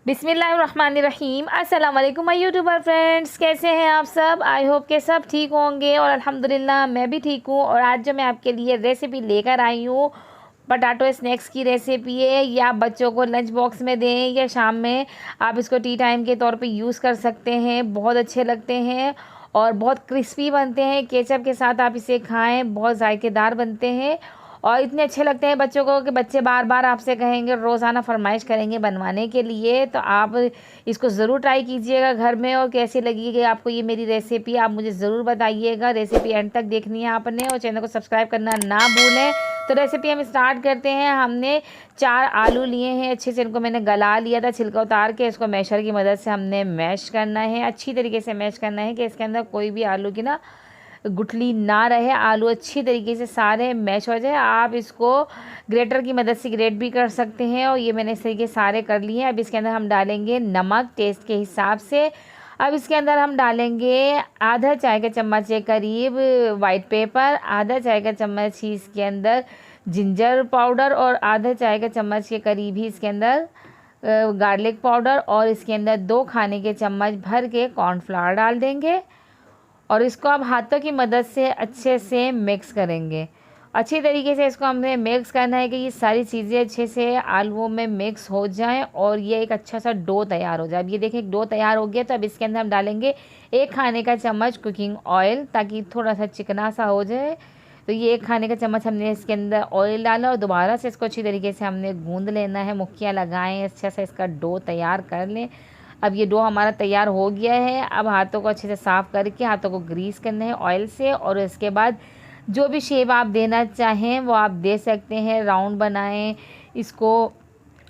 बिस्मिल्लाहिर्रहमानिर्रहीम। अस्सलाम वालेकुम माय यूट्यूबर फ्रेंड्स, कैसे हैं आप सब। आई होप के सब ठीक होंगे और अल्हम्दुलिल्लाह मैं भी ठीक हूँ। और आज जो मैं आपके लिए रेसिपी लेकर आई हूँ, पटाटो स्नैक्स की रेसिपी है। ये आप बच्चों को लंच बॉक्स में दें या शाम में आप इसको टी टाइम के तौर पे यूज़ कर सकते हैं। बहुत अच्छे लगते हैं और बहुत क्रिस्पी बनते हैं। केचप के साथ आप इसे खाएं, बहुत जायकेदार बनते हैं और इतने अच्छे लगते हैं बच्चों को कि बच्चे बार बार आपसे कहेंगे, रोज़ाना फरमाइश करेंगे बनवाने के लिए। तो आप इसको ज़रूर ट्राई कीजिएगा घर में और कैसी लगेगी आपको ये मेरी रेसिपी, आप मुझे ज़रूर बताइएगा। रेसिपी एंड तक देखनी है आपने और चैनल को सब्सक्राइब करना ना भूलें। तो रेसिपी हम स्टार्ट करते हैं। हमने 4 आलू लिए हैं, अच्छे से इनको मैंने गला लिया था, छिलका उतार के इसको मैशर की मदद से हमने मैश करना है। अच्छी तरीके से मैश करना है कि इसके अंदर कोई भी आलू की ना गुठली ना रहे, आलू अच्छी तरीके से सारे मैश हो जाए। आप इसको ग्रेटर की मदद से ग्रेट भी कर सकते हैं और ये मैंने इस तरीके सारे कर लिए हैं। अब इसके अंदर हम डालेंगे नमक टेस्ट के हिसाब से। अब इसके अंदर हम डालेंगे आधा चाय का चम्मच के करीब वाइट पेपर, आधा चाय का चम्मच ही इसके अंदर जिंजर पाउडर और आधा चाय का चम्मच के करीब ही इसके अंदर गार्लिक पाउडर और इसके अंदर 2 खाने के चम्मच भर के कॉर्नफ्लावर डाल देंगे और इसको अब हाथों की मदद से अच्छे से मिक्स करेंगे। अच्छी तरीके से इसको हमने मिक्स करना है कि ये सारी चीज़ें अच्छे से आलूओं में मिक्स हो जाएं और ये एक अच्छा सा डो तैयार हो जाए। अब ये देखें एक डो तैयार हो गया। तो अब इसके अंदर हम डालेंगे 1 खाने का चम्मच कुकिंग ऑयल ताकि थोड़ा सा चिकना सा हो जाए। तो ये 1 खाने का चम्मच हमने इसके अंदर ऑयल डाला और दोबारा से इसको अच्छी तरीके से हमने गूँध लेना है। मुक्कियाँ लगाएँ, अच्छा सा इसका डो तैयार कर लें। अब ये डो हमारा तैयार हो गया है। अब हाथों को अच्छे से साफ़ करके हाथों को ग्रीस करना है ऑयल से और इसके बाद जो भी शेप आप देना चाहें वो आप दे सकते हैं। राउंड बनाएं, इसको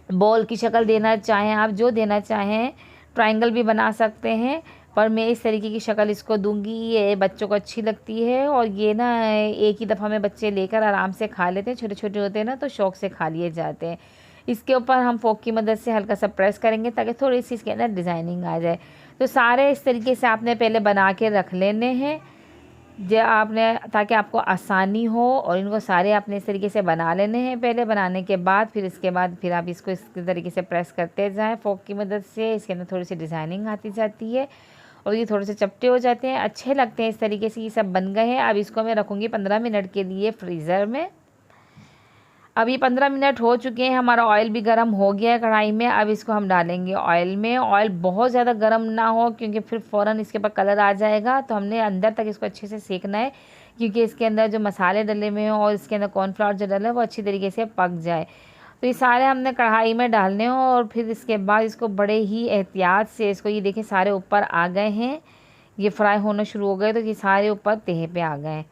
बॉल की शक्ल देना चाहें आप जो देना चाहें, ट्रायंगल भी बना सकते हैं। पर मैं इस तरीके की शक्ल इसको दूंगी, ये बच्चों को अच्छी लगती है और ये ना एक ही दफ़ा में बच्चे लेकर आराम से खा लेते हैं। छोटे छोटे होते हैं ना तो शौक़ से खा लिए जाते हैं। इसके ऊपर हम फोक की मदद से हल्का सा प्रेस करेंगे ताकि थोड़ी सी इसके अंदर डिज़ाइनिंग आ जाए। तो सारे इस तरीके से आपने पहले बना के रख लेने हैं जो आपने, ताकि आपको आसानी हो। और इनको सारे आपने इस तरीके से बना लेने हैं पहले। बनाने के बाद फिर आप इसको इस तरीके से प्रेस करते जाएं फोक की मदद से। इसके अंदर थोड़ी सी डिज़ाइनिंग आती जाती है और ये थोड़े से चपटे हो जाते हैं, अच्छे लगते हैं। इस तरीके से ये सब बन गए हैं। अब इसको मैं रखूँगी 15 मिनट के लिए फ्रीज़र में। अब ये 15 मिनट हो चुके हैं, हमारा ऑयल भी गर्म हो गया है कढ़ाई में। अब इसको हम डालेंगे ऑयल में। ऑयल बहुत ज़्यादा गर्म ना हो क्योंकि फिर फ़ौरन इसके ऊपर कलर आ जाएगा। तो हमने अंदर तक इसको अच्छे से सेकना है क्योंकि इसके अंदर जो मसाले डले हुए हैं और इसके अंदर कॉर्नफ्लावर जो डला है वो अच्छी तरीके से पक जाए। तो ये सारे हमने कढ़ाई में डालने हो और फिर इसके बाद इसको बड़े ही एहतियात से इसको, ये देखिए सारे ऊपर आ गए हैं, ये फ्राई होना शुरू हो गए। तो ये सारे ऊपर तह पे आ गए।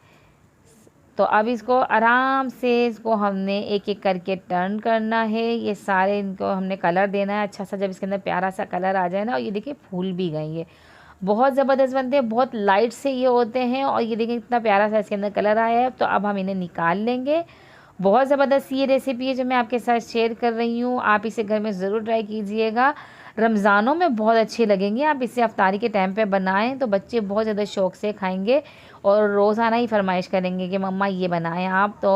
तो अब इसको आराम से इसको हमने एक एक करके टर्न करना है। ये सारे इनको हमने कलर देना है अच्छा सा। जब इसके अंदर प्यारा सा कलर आ जाए ना, और ये देखिए फूल भी गए, ये बहुत ज़बरदस्त बनते हैं, बहुत लाइट से ये होते हैं। और ये देखिए कितना प्यारा सा इसके अंदर कलर आया है। तो अब हम इन्हें निकाल लेंगे। बहुत ज़बरदस्त ये रेसिपी है जो मैं आपके साथ शेयर कर रही हूँ। आप इसे घर में ज़रूर ट्राई कीजिएगा, रमज़ानों में बहुत अच्छे लगेंगे। आप इसे अफ्तारी के टाइम पे बनाएं तो बच्चे बहुत ज़्यादा शौक़ से खाएंगे और रोज़ाना ही फरमाइश करेंगे कि मम्मा ये बनाएं आप। तो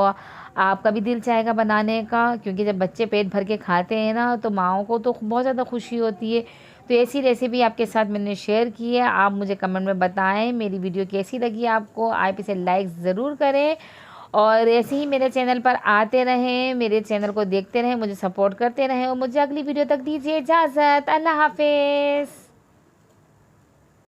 आपका भी दिल चाहेगा बनाने का, क्योंकि जब बच्चे पेट भर के खाते हैं ना तो माँओं को तो बहुत ज़्यादा खुशी होती है। तो ऐसी रेसिपी आपके साथ मैंने शेयर की है। आप मुझे कमेंट में बताएं मेरी वीडियो कैसी लगी आपको। आप इसे लाइक ज़रूर करें और ऐसे ही मेरे चैनल पर आते रहें, मेरे चैनल को देखते रहें, मुझे सपोर्ट करते रहें और मुझे अगली वीडियो तक दीजिए इजाज़त। अल्लाह हाफ़िज़।